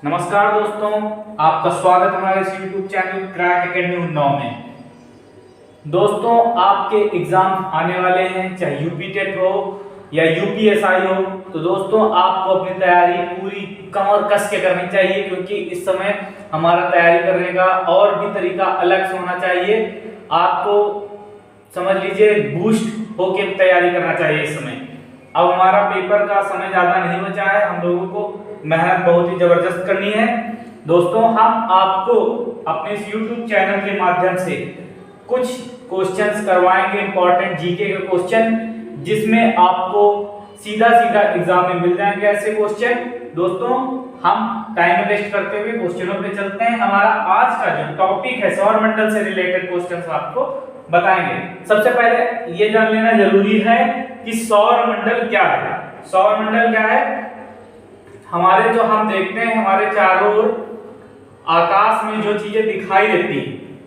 नमस्कार दोस्तों, आपका स्वागत हमारे इस YouTube channel crack academy Unnao में। दोस्तों, आपके एग्जाम आने वाले हैं, चाहे यूपी टेट हो या यूपीएसआई हो। तो दोस्तों, आपको अपनी तैयारी पूरी कमर कस के करनी चाहिए, क्योंकि इस समय हमारा तैयारी करने का और भी तरीका अलग से होना चाहिए। आपको समझ लीजिए बूस्ट होकर तैयारी करना चाहिए इस समय। अब हमारा पेपर का समय ज्यादा नहीं बचा है, हम लोगों को मेहनत बहुत ही जबरदस्त करनी है। दोस्तों, हम आपको अपने इस YouTube चैनल के माध्यम से कुछ क्वेश्चंस करवाएंगे, इंपॉर्टेंट जीके के क्वेश्चन, जिसमें आपको सीधा सीधा एग्जाम में मिल जाएंगे ऐसे क्वेश्चन। दोस्तों, हम टाइम वेस्ट करते हुए क्वेश्चनों पे चलते हैं। हमारा आज का जो टॉपिक है सौरमंडल से रिलेटेड क्वेश्चंस आपको बताएंगे। सबसे पहले ये जान लेना जरूरी है कि सौरमंडल क्या है। सौरमंडल क्या है? हमारे जो हम देखते हैं, हमारे चारों ओर आकाश में जो चीजें दिखाई देती हैं,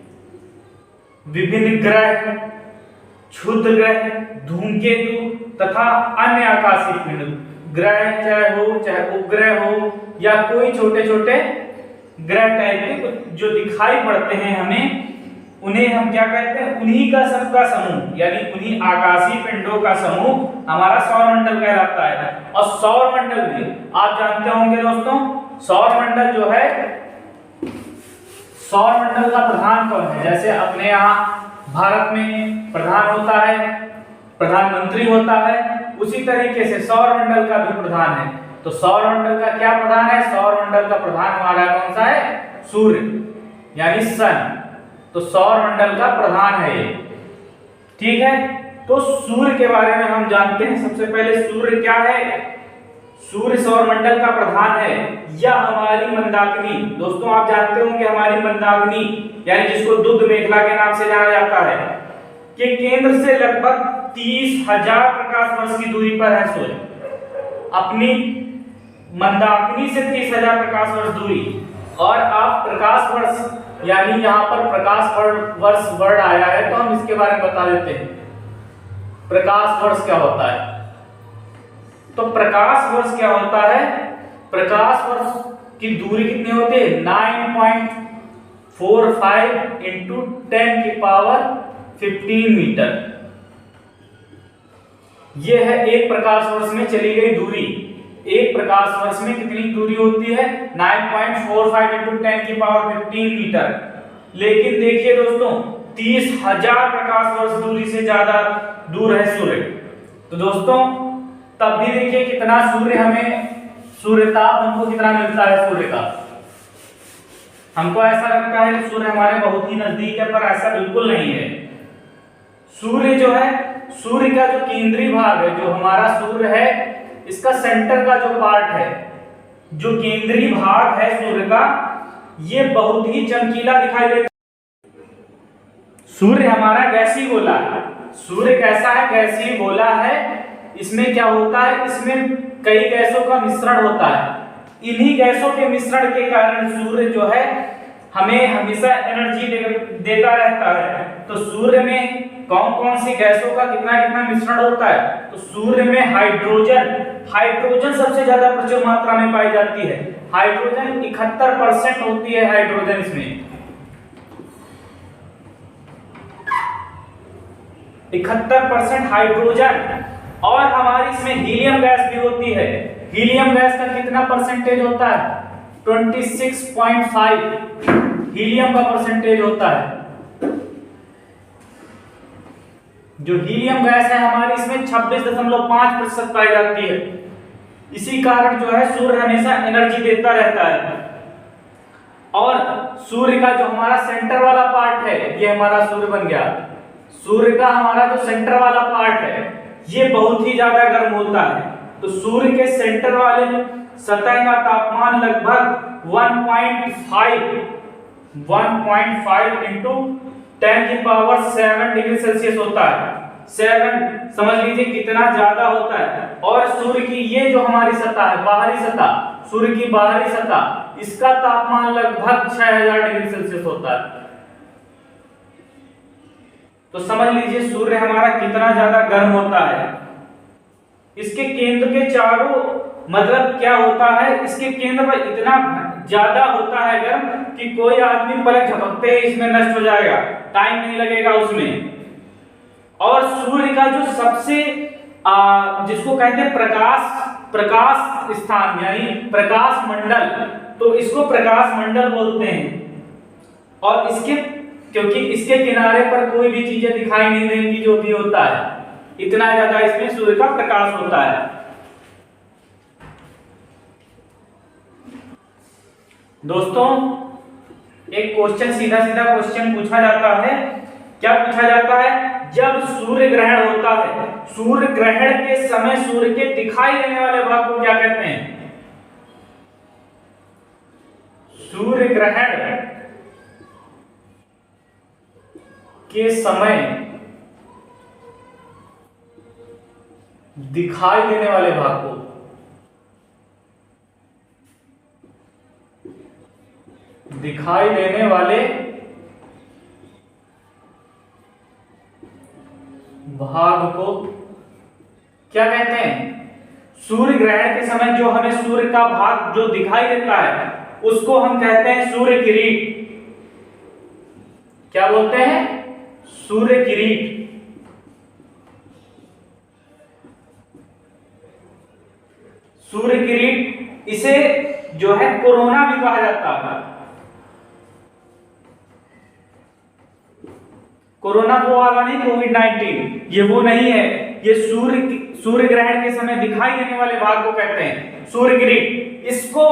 विभिन्न ग्रह, क्षुद्र ग्रह, धूमकेतु तथा अन्य आकाशीय पिंड, ग्रह चाहे हो, चाहे उपग्रह हो या कोई छोटे छोटे ग्रह टाइप के जो दिखाई पड़ते हैं हमें, उन्हें हम क्या कहते हैं? उन्हीं का सबका समूह, यानी उन्हीं आकाशीय पिंडों का समूह हमारा सौरमंडल कहलाता है। और सौरमंडल में आप जानते होंगे दोस्तों, सौरमंडल जो है, सौरमंडल का प्रधान कौन है? जैसे अपने यहाँ भारत में प्रधान होता है, प्रधानमंत्री होता है, उसी तरीके से सौरमंडल का भी प्रधान है। तो सौरमंडल का क्या प्रधान है? सौरमंडल का प्रधान हमारा कौन सा है? सूर्य, यानी सन। तो सौरमंडल का प्रधान है ये, ठीक है। तो सूर्य के बारे में हम जानते हैं। सबसे पहले सूर्य क्या है? सूर्य सौरमंडल का प्रधान है, या हमारी मंदाकिनी। दोस्तों, आप जानते होंगे हमारी मंदाकिनी, यानी जिसको दुग्ध मेखला के नाम से जाना जाता है, कि केंद्र से लगभग 30,000 प्रकाश वर्ष की दूरी पर है सूर्य। अपनी मंदाकिनी से 30,000 प्रकाश वर्ष दूरी। और आप प्रकाश वर्ष, यानी यहाँ पर प्रकाश वर्ष वर्ड आया है, तो हम इसके बारे में बता देते हैं। प्रकाश वर्ष क्या होता है? तो प्रकाश वर्ष क्या होता है? प्रकाश वर्ष की दूरी कितनी होती है? 9.45 इंटू 10 की पावर 15 मीटर। यह है एक प्रकाश वर्ष में चली गई दूरी। एक प्रकाश वर्ष में कितनी दूरी होती है? 9.45 इंटू 10 की पावर 15 मीटर। लेकिन देखिए दोस्तों, 30,000 प्रकाश वर्ष दूरी से ज्यादा दूर है सूर्य। तो दोस्तों, तब भी देखिए कितना सूर्यताप हमको कितना मिलता है सूर्य का। हमको ऐसा लगता है कि सूर्य हमारे बहुत ही नजदीक है, पर ऐसा बिल्कुल नहीं है। सूर्य जो है, सूर्य का जो केंद्रीय भाग है, जो हमारा सूर्य है, इसका सेंटर का जो पार्ट है, जो केंद्रीय भाग है सूर्य का, ये बहुत ही चमकीला दिखाई देता है। सूर्य हमारा गैसीय गोला है। सूर्य कैसा है? गैसीय गोला है। इसमें क्या होता है? इसमें कई गैसों का मिश्रण होता है। इन्हीं गैसों के मिश्रण के कारण सूर्य जो है हमें हमेशा एनर्जी देता रहता है। तो सूर्य में कौन कौन सी गैसों का कितना कितना मिश्रण होता है? तो सूर्य में हाइड्रोजन सबसे ज्यादा प्रचुर मात्रा में पाई जाती है। हाइड्रोजन 71% होती है हाइड्रोजन इसमें, 71% हाइड्रोजन। और हमारी इसमें हीलियम गैस भी होती है। हीलियम गैस का कितना परसेंटेज होता है? 26.5 हीलियम का परसेंटेज होता है। जो हीलियम गैस है हमारी, इसमें 26.5% पाई जाती है। इसी कारण जो है सूर्य हमेशा एनर्जी देता रहता है। और सूर्य का जो हमारा सेंटर वाला पार्ट है, ये हमारा सूर्य बन गया। सूर्य का हमारा जो सेंटर वाला पार्ट है, ये बहुत ही ज्यादा गर्म होता है। तो सूर्य के सेंटर वाले सतह का तापमान लगभग 1.5 इंटू 10 की पावर 7 डिग्री सेल्सियस होता है। 7 समझ लीजिए कितना ज्यादा होता है। और सूर्य की ये जो हमारी सतह है, बाहरी सतह, सूर्य की बाहरी सतह, इसका तापमान लगभग 6000 डिग्री सेल्सियस होता है। तो समझ लीजिए सूर्य हमारा कितना ज्यादा गर्म होता है। इसके केंद्र के चारों, मतलब क्या होता है, इसके केंद्र पर इतना ज्यादा होता है गर्म कि कोई आदमी पलक झपकते ही इसमें नष्ट हो जाएगा, टाइम नहीं लगेगा उसमें। और सूर्य का जो सबसे जिसको कहते हैं प्रकाश स्थान यानी प्रकाश मंडल, तो इसको प्रकाश मंडल बोलते हैं। और इसके क्योंकि इसके किनारे पर कोई भी चीजें दिखाई नहीं देंगी जो भी होता है, इतना ज्यादा इसमें सूर्य का प्रकाश होता है। दोस्तों एक क्वेश्चन सीधा क्वेश्चन पूछा जाता है, क्या पूछा जाता है, जब सूर्य ग्रहण होता है, सूर्य ग्रहण के समय सूर्य के दिखाई देने वाले भाग को क्या कहते हैं? सूर्य ग्रहण के समय दिखाई देने वाले भाग को क्या कहते हैं? सूर्य ग्रहण के समय जो हमें सूर्य का भाग जो दिखाई देता है उसको हम कहते हैं सूर्य किरीट। क्या बोलते हैं? सूर्य किरीट। सूर्य किरीट, इसे जो है कोरोना भी कहा जाता है। कोरोना वो वाला नहीं, कोविड-19, ये वो नहीं है। ये सूर्य ग्रहण के समय दिखाई देने वाले भाग को कहते हैं सूर्य किरीट। इसको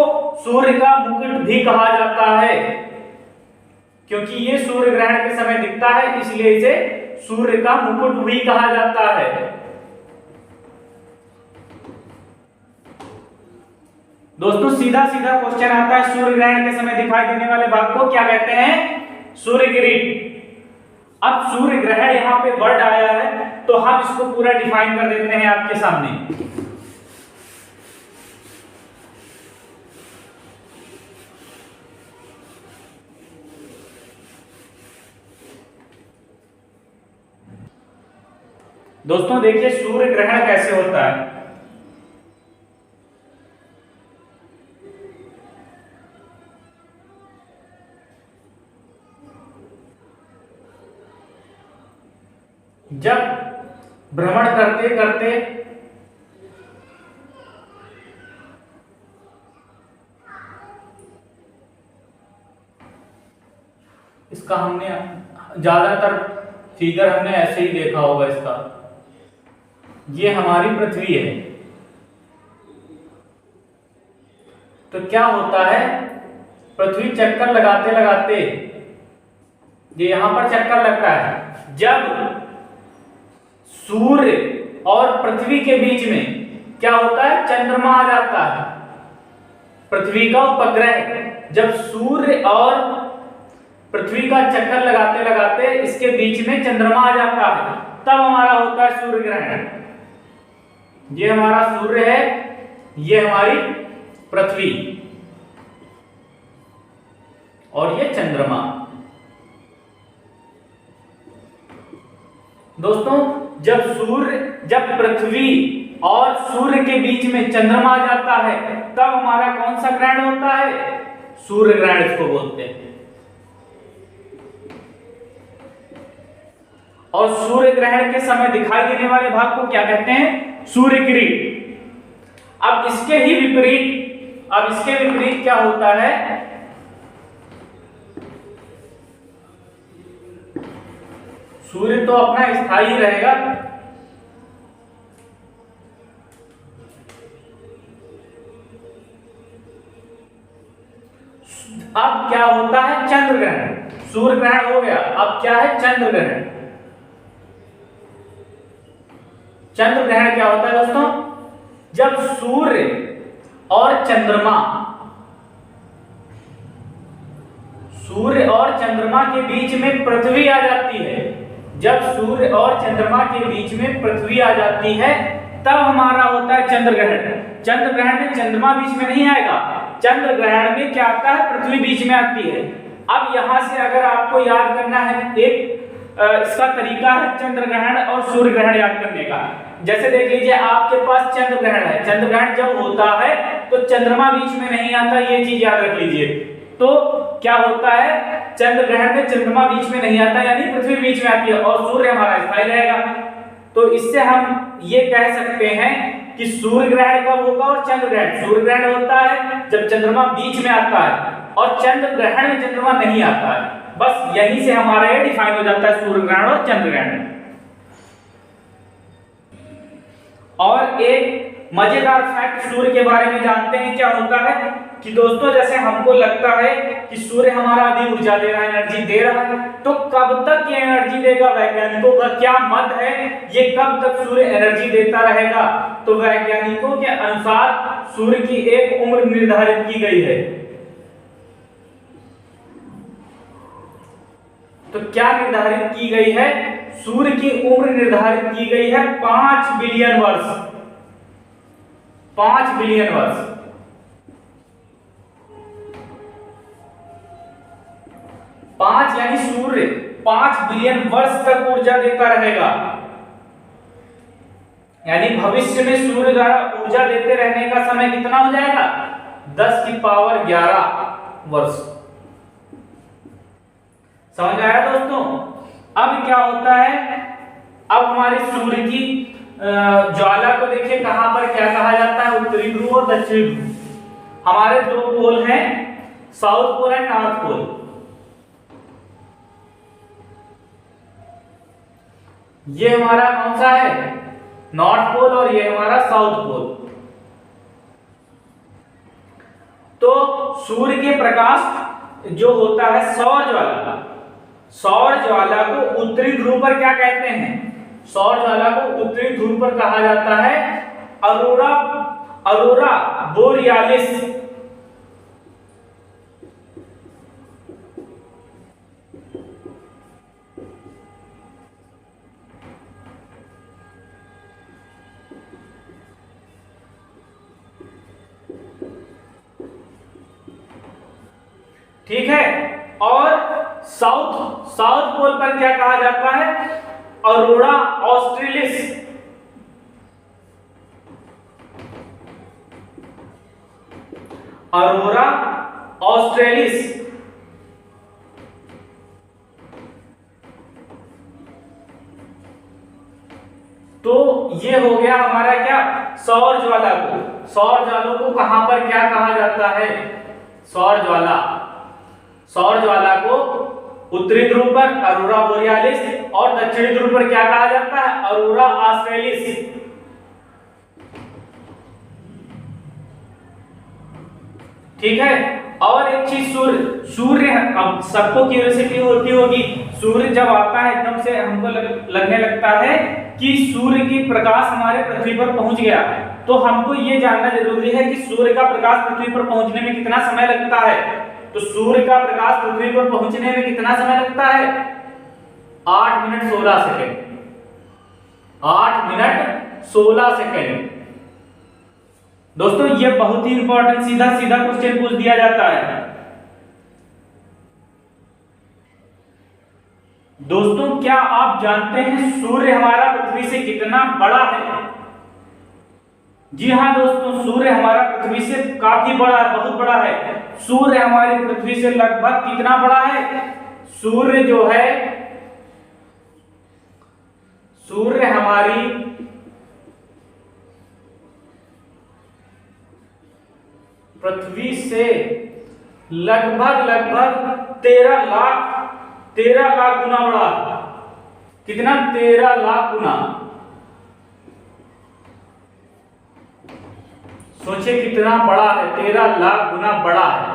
सूर्य का मुकुट भी कहा जाता है, क्योंकि ये सूर्य ग्रहण के समय दिखता है, इसलिए इसे सूर्य का मुकुट भी कहा जाता है। दोस्तों सीधा क्वेश्चन आता है, सूर्य ग्रहण के समय दिखाई देने वाले भाग को क्या कहते हैं? सूर्य किरीट। अब सूर्य ग्रहण यहां पे वर्ड आया है तो हम इसको पूरा डिफाइन कर देते हैं आपके सामने। दोस्तों देखिए सूर्य ग्रहण कैसे होता है। जब भ्रमण करते करते इसका हमने ज्यादातर फिगर हमने ऐसे ही देखा होगा इसका, ये हमारी पृथ्वी है। तो क्या होता है, पृथ्वी चक्कर लगाते लगाते ये यहां पर चक्कर लगता है। जब सूर्य और पृथ्वी के बीच में क्या होता है, चंद्रमा आ जाता है, पृथ्वी का उपग्रह। जब सूर्य और पृथ्वी का चक्कर लगाते लगाते इसके बीच में चंद्रमा आ जाता है, तब हमारा होता है सूर्य ग्रहण। ये हमारा सूर्य है, ये हमारी पृथ्वी और ये चंद्रमा। दोस्तों जब पृथ्वी और सूर्य के बीच में चंद्रमा आ जाता है तब हमारा कौन सा ग्रहण होता है? सूर्य ग्रहण इसको बोलते हैं। और सूर्य ग्रहण के समय दिखाई देने वाले भाग को क्या कहते हैं? सूर्य किरीट। अब इसके विपरीत क्या होता है? सूर्य तो अपना स्थायी रहेगा, अब क्या होता है? चंद्र ग्रहण। सूर्य ग्रहण हो गया, अब क्या है? चंद्र ग्रहण। चंद्र ग्रहण क्या होता है दोस्तों? जब सूर्य और चंद्रमा के बीच में पृथ्वी आ जाती है, जब सूर्य और चंद्रमा के बीच में पृथ्वी आ जाती है तब हमारा होता है चंद्र ग्रहण। चंद्र ग्रहण में चंद्रमा बीच में नहीं आएगा, चंद्र ग्रहण में क्या आता है? पृथ्वी बीच में आती है। अब यहां से अगर आपको याद करना है, एक इसका तरीका है चंद्र ग्रहण और सूर्य ग्रहण याद करने का। जैसे देख लीजिए आपके पास चंद्र ग्रहण है, चंद्र ग्रहण जब होता है तो चंद्रमा बीच में नहीं आता, ये चीज याद रख लीजिए। तो क्या होता है, चंद्र ग्रहण में चंद्रमा बीच में नहीं आता, यानी पृथ्वी बीच में आती है और सूर्य हमारा स्थायी रहेगा। तो इससे हम ये कह सकते हैं कि सूर्य ग्रहण कब होगा और चंद्र ग्रहण। सूर्य ग्रहण होता है जब चंद्रमा बीच में आता है और चंद्र ग्रहण में चंद्रमा नहीं आता है। बस यहीं से हमारा ये डिफाइन हो जाता है सूर्य ग्रहण और चंद्र ग्रहण। और एक मजेदार फैक्ट सूर्य के बारे में जानते हैं, क्या होता है कि दोस्तों जैसे हमको लगता है कि सूर्य हमारा अभी ऊर्जा दे रहा है, एनर्जी दे रहा है, तो कब तक ये एनर्जी देगा, वैज्ञानिकों का क्या मत है, ये कब तक सूर्य एनर्जी देता रहेगा। तो वैज्ञानिकों के अनुसार सूर्य की एक उम्र निर्धारित की गई है। तो क्या निर्धारित की गई है, सूर्य की उम्र निर्धारित की गई है 5 बिलियन वर्ष। 5 बिलियन वर्ष। 5 यानी सूर्य 5 बिलियन वर्ष तक ऊर्जा देता रहेगा। यानी भविष्य में सूर्य द्वारा ऊर्जा देते रहने का समय कितना हो जाएगा, 10 की पावर 11 वर्ष। समझ आया दोस्तों। अब क्या होता है, अब हमारे सूर्य की ज्वाला को देखिए कहां पर क्या कहा जाता है, उत्तरी ध्रुव और दक्षिणी ध्रुव। हमारे दो पोल हैं, south pole and north pole. ये हमारा कौन सा है, नॉर्थ पोल, और ये हमारा साउथ पोल। तो सूर्य के प्रकाश जो होता है सौर ज्वाला, सौर ज्वाला को उत्तरी ध्रुव पर क्या कहते हैं, सौर ज्वाला को उत्तरी ध्रुव पर कहा जाता है अरोरा, अरोरा बोरियालिस। ठीक है। और साउथ पोल पर क्या कहा जाता है, अरोरा ऑस्ट्रेलिस। अरोरा ऑस्ट्रेलिस। तो ये हो गया हमारा क्या, सौर ज्वाला को। सौर ज्वालों को कहां पर क्या कहा जाता है, सौर ज्वाला, सौर ज्वाला को उत्तरी ध्रुव पर अरोरा बोरियालिस और दक्षिणी ध्रुव पर क्या कहा जाता है, अरोरा ऑस्ट्रेलिस। ठीक है। और एक चीज, सूर्य अब सबको क्यूरियोसिटी होती होगी, सूर्य जब आता है एकदम से हमको लगने लगता है कि सूर्य की प्रकाश हमारे पृथ्वी पर पहुंच गया, तो हमको ये जानना जरूरी है कि सूर्य का प्रकाश पृथ्वी पर पहुंचने में कितना समय लगता है। तो सूर्य का प्रकाश पृथ्वी पर पहुंचने में कितना समय लगता है, 8 मिनट 16 सेकेंड। 8 minute 16 second. दोस्तों ये बहुत ही इंपॉर्टेंट सीधा सीधा क्वेश्चन पूछ दिया जाता है। दोस्तों क्या आप जानते हैं सूर्य हमारा पृथ्वी से कितना बड़ा है। जी हाँ दोस्तों, सूर्य हमारा पृथ्वी से काफी बड़ा है, बहुत बड़ा है। सूर्य हमारी पृथ्वी से लगभग कितना बड़ा है, सूर्य जो है, सूर्य हमारी पृथ्वी से लगभग 13 लाख गुना बड़ा। कितना, 13 लाख गुना। सोचिए कितना बड़ा है, 13 लाख गुना बड़ा है।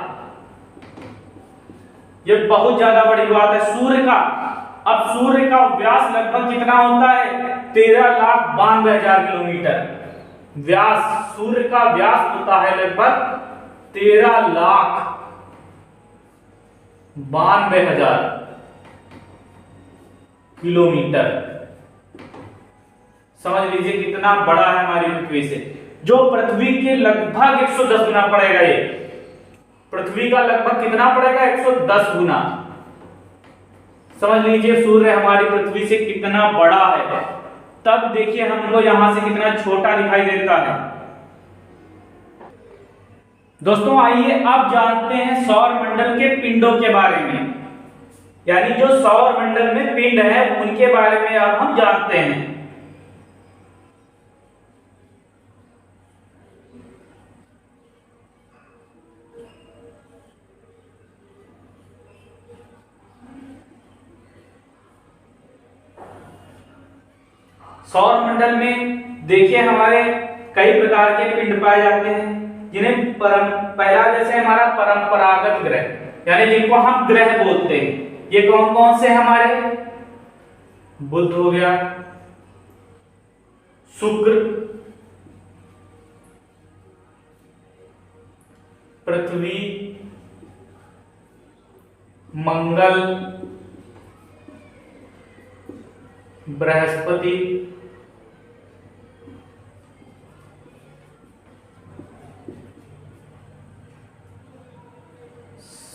यह बहुत ज्यादा बड़ी बात है सूर्य का। अब सूर्य का व्यास लगभग कितना होता है, 13,92,000 किलोमीटर व्यास। सूर्य का व्यास होता है लगभग 13,92,000 किलोमीटर। समझ लीजिए कितना बड़ा है हमारी पृथ्वी से, जो पृथ्वी के लगभग 110 गुना पड़ेगा। ये पृथ्वी का लगभग कितना पड़ेगा, 110 गुना। समझ लीजिए सूर्य हमारी पृथ्वी से कितना बड़ा है। तब देखिए हमको यहां से कितना छोटा दिखाई देता है। दोस्तों आइए अब जानते हैं सौर मंडल के पिंडों के बारे में, यानी जो सौर मंडल में पिंड है उनके बारे में अब हम जानते हैं। सौर मंडल में देखिए हमारे कई प्रकार के पिंड पाए जाते हैं, जिन्हें पहला जैसे हमारा परंपरागत ग्रह, यानी जिनको हम ग्रह बोलते हैं। ये कौन कौन से हमारे? बुध हो गया, शुक्र, पृथ्वी, मंगल, बृहस्पति,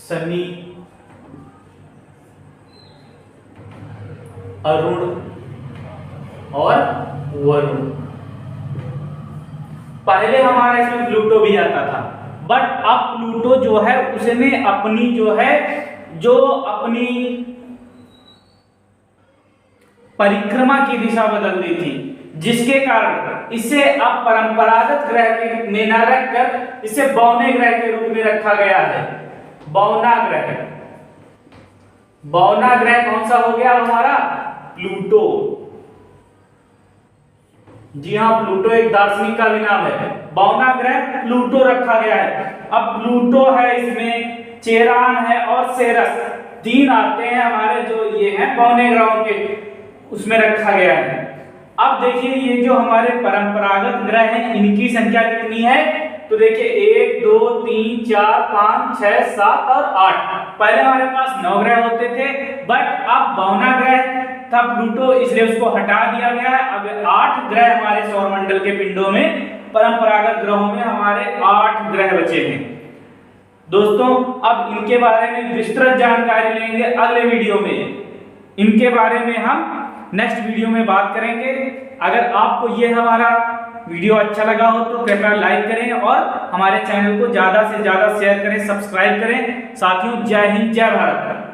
शनि, अरुण और वरुण। पहले हमारा इसमें प्लूटो भी आता था, बट अब प्लूटो जो है उसने अपनी अपनी परिक्रमा की दिशा बदल दी थी, जिसके कारण इसे अब परंपरागत ग्रह में न रखकर इसे बौने ग्रह के रूप में रखा गया है। बौना ग्रह, बौना ग्रह कौन सा हो गया हमारा? प्लूटो। जी हाँ, प्लूटो एक दार्शनिक का भी नाम है। बौना ग्रह प्लूटो रखा गया है। अब प्लूटो है, इसमें चेरान है और सेरस, तीन आते हैं हमारे जो ये हैं बौने ग्रहों के, उसमें रखा गया है। अब देखिए ये जो हमारे परंपरागत ग्रह हैं इनकी संख्या कितनी है? तो देखिए 1 2 3 4 5 6 7 और 8। पहले हमारे पास 9 ग्रह होते थे, बट अब बौना ग्रह था प्लूटो, इसलिए उसको हटा दिया गया है। अब 8 ग्रह हमारे सौरमंडल के पिंडों में, परंपरागत ग्रहों में हमारे 8 ग्रह बचे हैं। दोस्तों अब इनके बारे में विस्तृत जानकारी लेंगे अगले वीडियो में। इनके बारे में हम नेक्स्ट वीडियो में बात करेंगे। अगर आपको ये हमारा वीडियो अच्छा लगा हो तो कृपया लाइक करें और हमारे चैनल को ज्यादा से ज्यादा शेयर करें, सब्सक्राइब करें। साथियों जय हिंद, जय भारत।